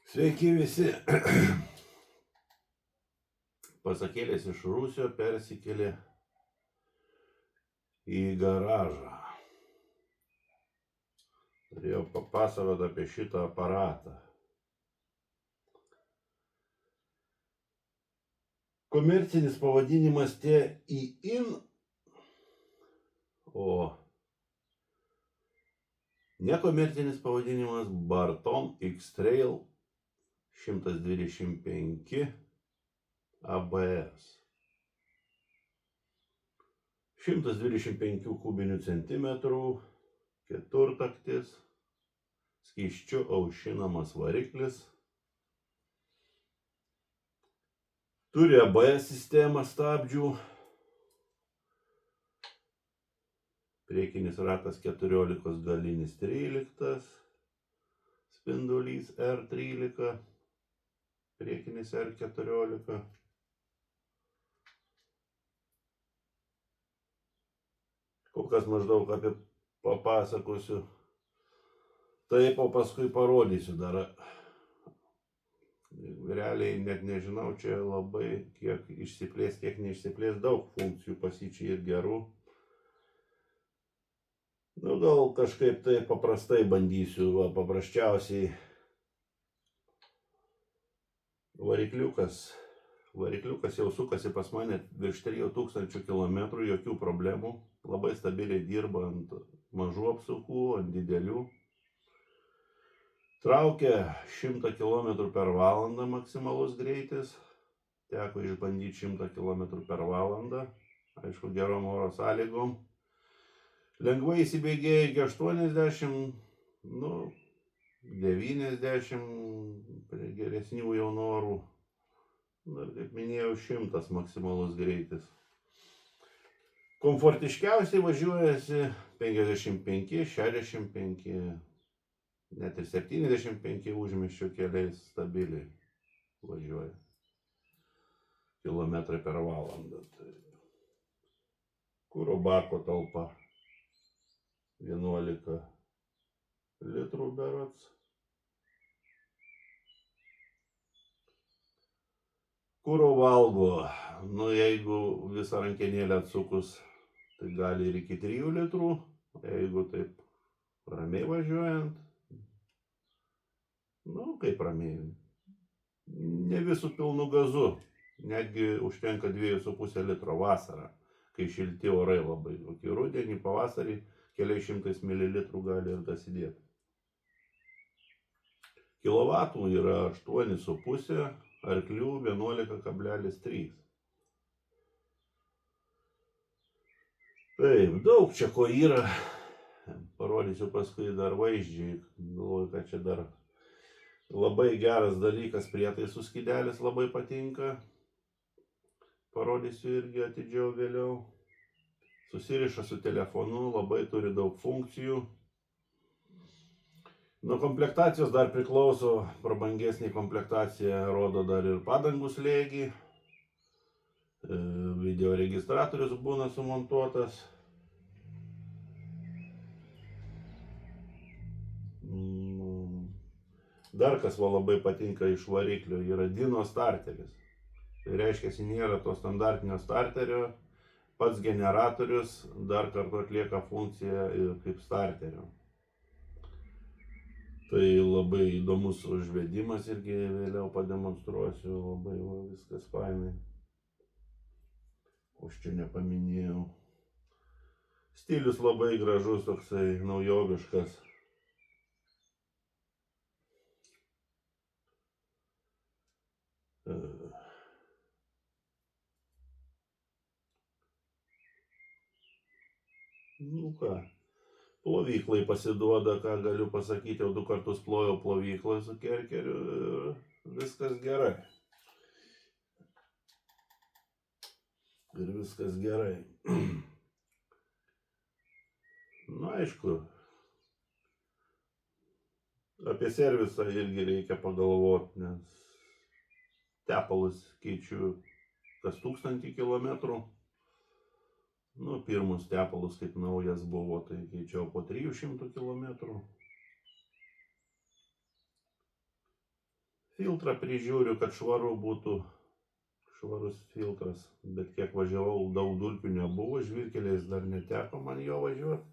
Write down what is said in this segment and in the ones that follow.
Sveiki visi. Pasakėlės iš Rūsio persikėlė į garažą. Turėjau papasakoti apie šitą aparatą. Komercinis pavadinimas TI-IN, o nekomercinis pavadinimas Barton X-Trail 125 ABS. 125 kubinių centimetrų, keturtaktis, skysčiu aušinamas variklis. Turi ABS sistemą stabdžių. Priekinis ratas 14 galinis 13, spindulys R13, priekinis R14. Kol kas maždaug apie papasakosiu. Taip, o paskui parodysiu dar. Realiai net nežinau, čia labai kiek išsiplės, kiek neišsiplės, daug funkcijų pasičiai ir gerų. Nu, gal kažkaip tai paprastai bandysiu, paprasčiausiai varikliukas jau sukasi pas mane virš 3000 km, jokių problemų, labai stabiliai dirba ant mažų apsukų, ant didelių. Traukia 100 km per valandą maksimalus greitis, teko išbandyti 100 km per valandą, aišku, gerom oro sąlygom. Lengvai įsibėgėja iki 80, 90 prie geresnių jau norų. Ir kaip minėjau, 100 maksimalus greitis. Komfortiškiausiai važiuojasi 55, 65, net ir 75 užmiesčio keliais stabiliai važiuoja. Kilometrai per valandą. Kuro bako talpa 11 litrų berods. Kuro valgo, jeigu visą rankenėlę atsukus, tai gali ir iki 3 litrų, jeigu taip ramiai važiuojant, kaip ramiai, ne visų pilnu gazu, netgi užtenka 2,5 litro vasarą, kai šilti orai labai, kokį rudenį, pavasarį, keliais šimtais mililitrų gali ir dasidėti. Kilovatų yra 8,5, arklių 11,3. Taip, daug čia ko yra, parodysiu paskui dar vaizdžiai, galvoju, kad čia dar labai geras dalykas, prietaisų skydelis labai patinka, parodysiu irgi atidžiau vėliau. Susiriša su telefonu, labai turi daug funkcijų. Nuo komplektacijos dar priklauso, prabangesnė komplektacija rodo dar ir padangų slėgį. Video registratorius būna sumontuotas. Dar kas man labai patinka iš variklio yra Dino starteris. Tai reiškia, nėra to standartinio starterio. Pats generatorius dar kartu atlieka funkciją kaip starterio. Tai labai įdomus užvedimas, irgi vėliau pademonstruosiu, labai viskas fainai. Aš čia nepaminėjau. Stilius labai gražus, toksai naujoviškas. Ką, plovyklai pasiduoda, ką galiu pasakyti, jau 2 kartus plojau plovyklai su kerkeriu ir viskas gerai. Aišku, apie servisą irgi reikia pagalvoti, nes tepalus keičiu kas 1000 kilometrų. Pirmus tepalus kaip naujas buvo, tai keičiau po 300 kilometrų. Filtrą prižiūriu, kad švaru būtų, švarus filtras, bet kiek važiavau, daug dulkių nebuvo, žvyrkeliais dar neteko man jo važiuoti.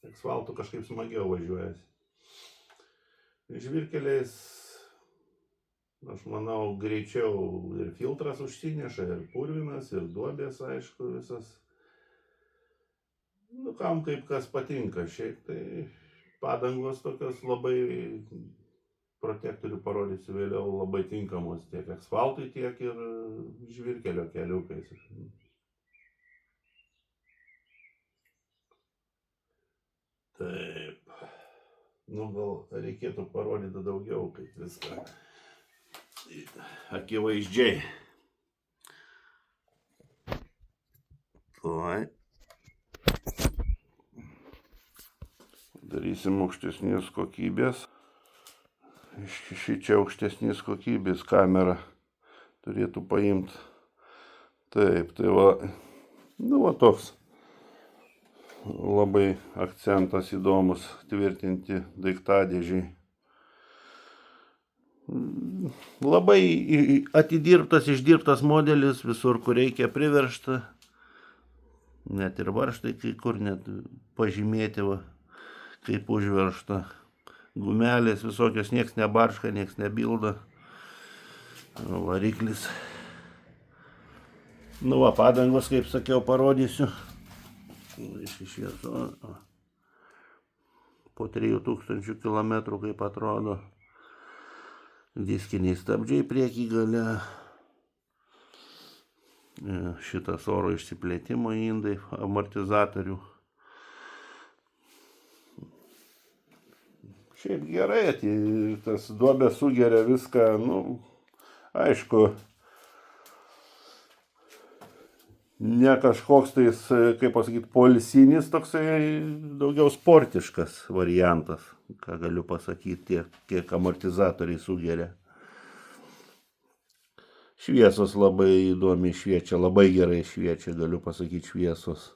Asfaltu kažkaip smagiau važiuojasi. Žvyrkeliais, aš manau, greičiau ir filtras užsineša, ir purvinas, ir duobės, aišku, visas. Nu, kam kaip kas patinka, šiaip tai padangos tokios labai, protektorių parodysiu vėliau, labai tinkamos tiek asfaltui, tiek ir žvyrkelio keliukais. Taip. Nu, gal reikėtų parodyti daugiau, kaip viską akivaizdžiai. Tuoj. Darysim aukštesnės kokybės. Šičia aukštesnės kokybės kamera turėtų paimti. Taip, tai va, nu va toks labai akcentas įdomus tvirtinti daiktadėžiai. Labai atidirbtas, išdirbtas modelis, visur kur reikia priveržta. Net ir varžtai kai kur net pažymėti, va, kaip užveržta. Gumelės visokios, nieks nebarška, nieks nebilda. Variklis. Nu va, padangos, kaip sakiau, parodysiu. Po 3000 km, kaip atrodo. Diskiniai stabdžiai priekį gale. Šitas oro išsiplėtimo indai, amortizatorių. Šiaip gerai, tas duobė sugeria viską, nu, aišku, ne kažkoks tais, kaip pasakyti, poilsinis, toksai daugiau sportiškas variantas, ką galiu pasakyti, kiek amortizatoriai sugeria. Šviesos labai įdomiai šviečia, labai gerai šviečia, galiu pasakyti, šviesos.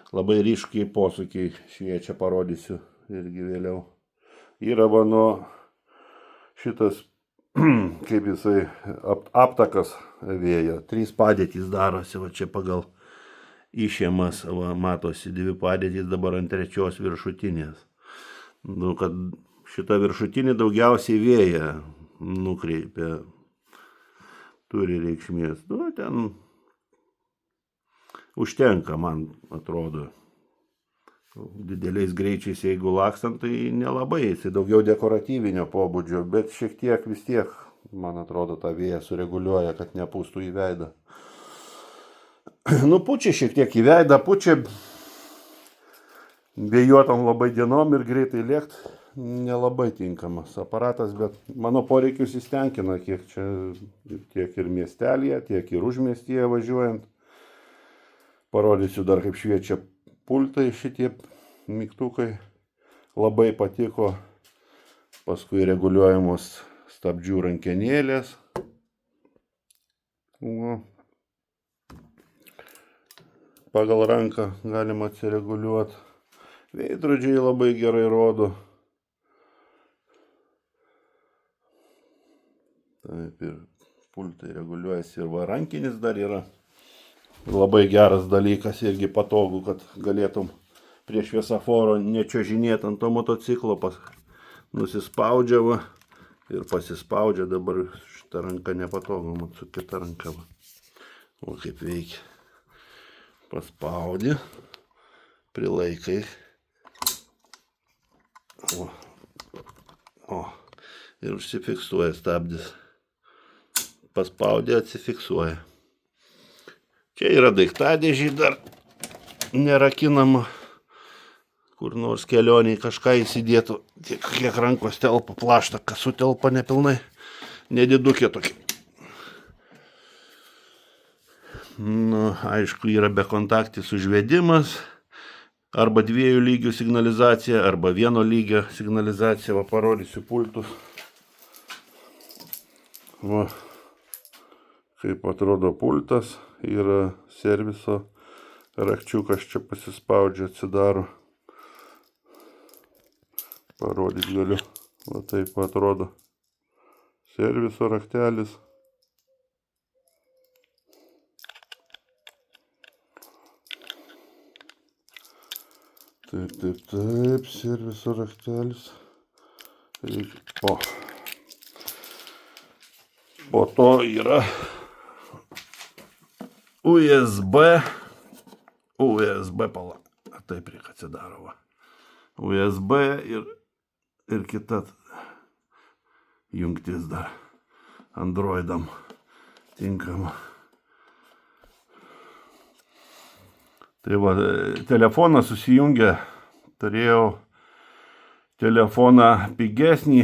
Labai ryškiai posūkiai šviečia, parodysiu irgi vėliau. Yra mano šitas, kaip jisai, aptakas vėjo. 3 padėtys darosi, va čia pagal išėmas, va, matosi 2 padėtys, dabar ant 3 viršutinės. Nu, kad šita viršutinė daugiausiai vėją nukreipia, turi reikšmės. Nu, ten užtenka, man atrodo. Dideliais greičiais, jeigu lakstant, tai nelabai, jisai daugiau dekoratyvinio pobūdžio, bet šiek tiek vis tiek, man atrodo, tą vėją sureguliuoja, kad nepūstų į veidą. Nu, pučia šiek tiek į veidą, pučia vėjuotam labai dienom ir greitai lėkt nelabai tinkamas aparatas, bet mano poreikius jis tenkina, kiek čia, tiek ir miestelėje, tiek ir užmiestyje važiuojant. Parodysiu dar, kaip šviečia pultai šitie mygtukai. Labai patiko. Paskui reguliuojamos stabdžių rankenėlės. Pagal ranką galima atsireguliuoti. Veidrodžiai labai gerai rodo. Taip, ir pultai reguliuojasi, ir va rankinis dar yra. Labai geras dalykas, irgi patogu, kad galėtum prie šviesoforo nečiuožinėti ant to motociklo, nusispaudžia va, ir pasispaudžia, dabar šitą ranką nepatogu, mat su kita ranka. Va. O kaip veikia. Paspaudi, prilaikai. O, ir užsifiksuoja stabdis. Paspaudė, atsifiksuoja. Čia yra daiktadėžiai dar nerakinama, kur nors kelioniai kažką įsidėtų, kiek rankos telpa, plaštakas sutelpa nepilnai, nedidukė tokia. Nu, aišku, yra bekontaktis užvedimas, arba 2 lygių signalizacija, arba 1 lygio signalizacija, va parodysiu pultus. Va. Kaip atrodo pultas, yra serviso rakčiukas, čia pasispaudžia, atsidaro. Parodyti galiu, va taip atrodo serviso raktelis. Taip, serviso raktelis. Po to yra USB pala. Taip reikia atsidaro. USB ir kita jungtis dar Androidam tinkama. Tai va, telefoną susijungę, turėjau telefoną pigesnį,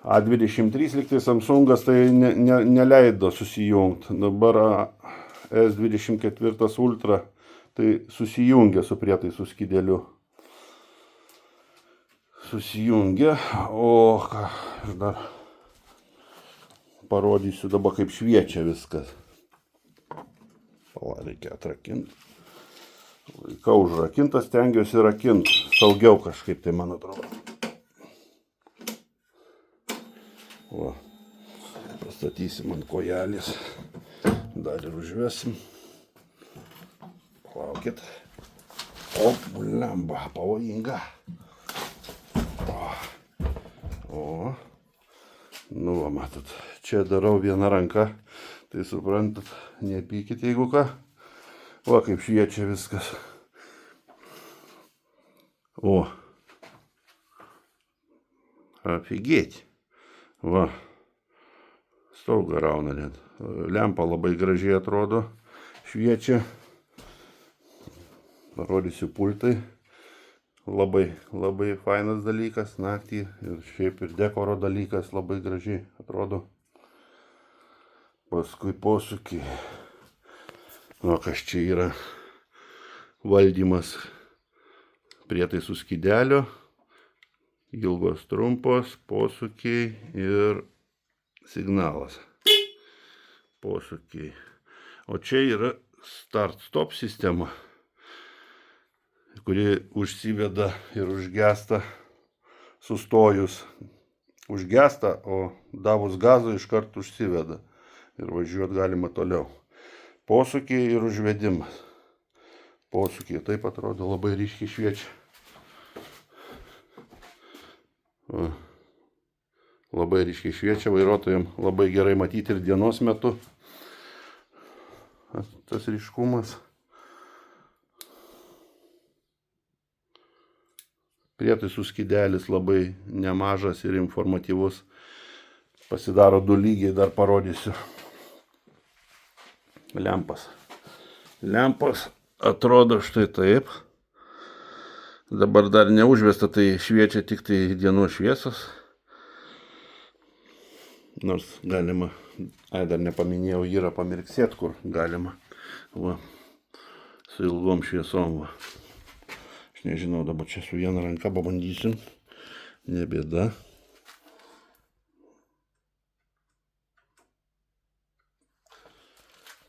A23 liktai Samsungas, tai neleido susijungti. Dabar S24 Ultra, tai susijungia su prietaisu skydeliu. Susijungia, o ką aš dar parodysiu dabar, kaip šviečia viskas. Reikia atrakinti. Laikau užrakintas, stengiuosi rakinti. Saugiau kažkaip, tai man atrodo. O, pastatysim ant kojelės. Dar ir užvesim. Palaukit. O, blemba, pavojinga. O. Nu, va, matot, čia darau vieną ranką. Tai suprantat, nepykit, jeigu ką. Va, kaip šviečia viskas. O. Afigėti. Va. Staugą rauna net. Lempa labai gražiai atrodo. Šviečia. Parodysiu pultai. Labai fainas dalykas naktį. Ir šiaip ir dekoro dalykas labai gražiai atrodo. Paskui posūkiai. O kas čia yra? Valdymas prietaisų skydelio. Ilgos trumpos, posūkiai ir signalas. Posūkiai. O čia yra start-stop sistema, kuri užsiveda ir užgesta sustojus. Užgesta, o davus gazo iškart užsiveda. Ir važiuoti galima toliau. Posūkiai ir užvedimas. Posūkiai taip atrodo, labai ryškiai šviečia. O. Labai ryškiai šviečia, vairuotojams labai gerai matyti ir dienos metu. Tas ryškumas. Prietaisų skydelis labai nemažas ir informatyvus. Pasidaro du lygiai, dar parodysiu. Lempas atrodo štai taip. Dabar dar neužvesta, tai šviečia tik tai dienos šviesos. Nors galima, dar nepaminėjau, yra pamirksėt, kur galima. Va, su ilgom šviesom. Va. Aš nežinau, dabar čia su viena ranka pabandysim. Nebėda.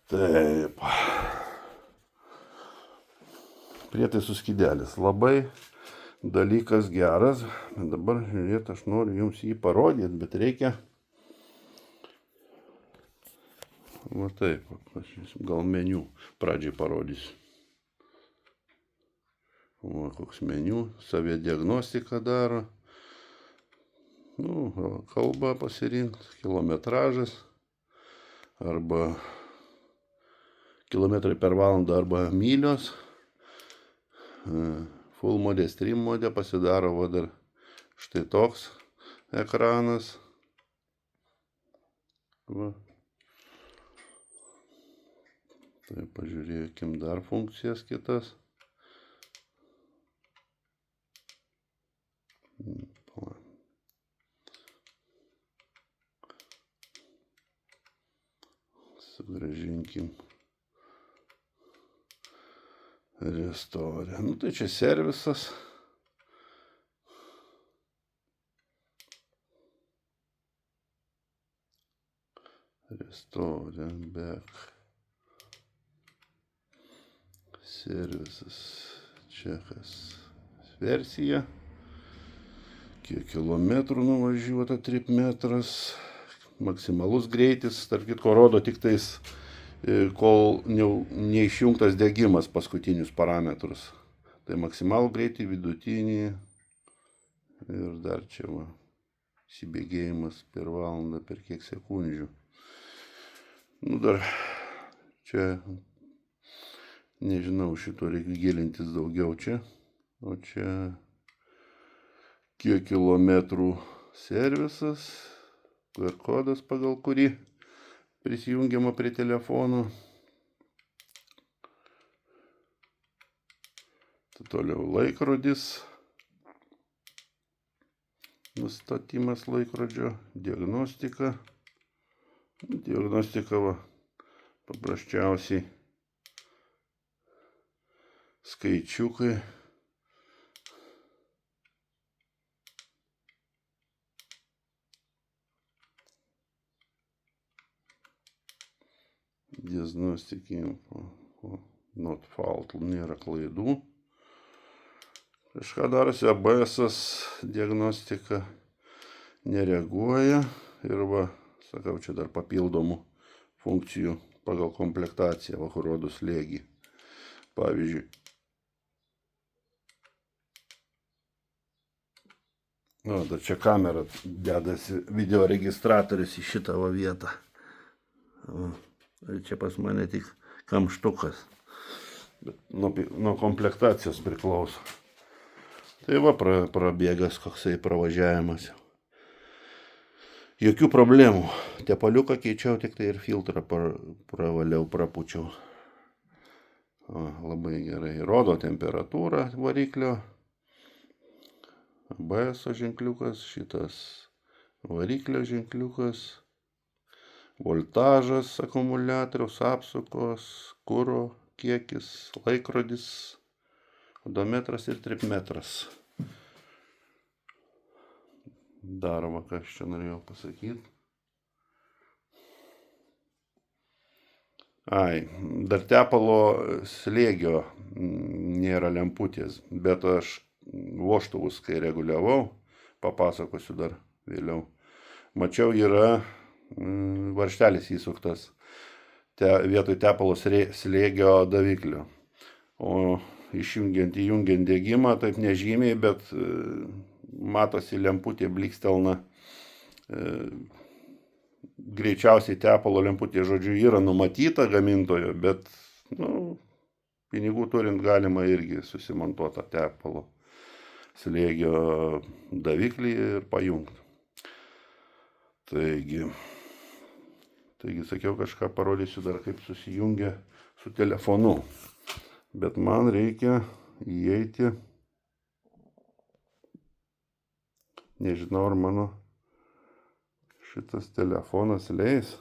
Taip. Prietaisų skydelis. Labai dalykas geras. Dabar, žiūrėt, aš noriu jums jį parodyti, bet reikia. Va taip, gal meniu pradžiai parodysiu. Va, koks meniu, savidiagnostiką daro. Nu, kalbą pasirinkti, kilometražas arba kilometrai per valandą arba mylios. Full mode, stream mode pasidaro va dar štai toks ekranas. Va. Tai pažiūrėkim dar funkcijas kitas. Sugrąžinkim. Restore. Nu tai čia servisas. Restore, back. Servisas. Čia kas versija. kiek kilometrų nuvažiuota, 3 metras. Maksimalus greitis, tarp kitko, rodo tik tais, kol neišjungtas degimas paskutinius parametrus. Tai maksimalų greitį, vidutinį ir dar čia va, įsibėgėjimas per valandą, per kiek sekundžių. Nu dar čia, nežinau, šito reikia gilintis daugiau čia. O čia kiek kilometrų servisas, QR kodas, pagal kurį prisijungiama prie telefono. Toliau laikrodis, nustatymas laikrodžio, diagnostika. Diagnostika va, paprasčiausiai skaičiukai. Diagnostika info, not fault, nėra klaidų. Kažką darosi, ABS diagnostika nereaguoja ir va, sakau, čia dar papildomų funkcijų pagal komplektaciją, va, rodo slėgį. Pavyzdžiui, o, dar čia kamera dedasi, video registratorius į šitą va vietą. O, čia pas mane tik kamštukas, bet nuo komplektacijos priklauso. Tai va, prabėgas koksai pravažiavimas. Jokių problemų. Tepaliuką keičiau, tik tai ir filtrą pravaliau, prapučiau. O, labai gerai. Rodo temperatūrą variklio. ABS ženkliukas, šitas variklio ženkliukas. Voltažas akumuliatoriaus, apsukos, kuro kiekis, laikrodis, odometras ir tripmetras. Dar va, ką aš čia norėjau pasakyti. Dar tepalo slėgio nėra lemputės, bet aš vožtuvus, kai reguliavau, papasakosiu dar vėliau, mačiau, yra varžtelis įsuktas vietoj tepalo slėgio daviklio. O išjungiant, įjungiant degimą, taip nežymiai, bet matosi lemputė blikstelna. Greičiausiai tepalo lemputė, žodžiu, yra numatyta gamintojo, bet pinigų turint galima irgi susimontuotą tepalo slėgio daviklį ir pajungti. Taigi, sakiau, kažką parodysiu dar, kaip susijungia su telefonu. Bet man reikia įeiti, nežinau, ar mano šitas telefonas leis.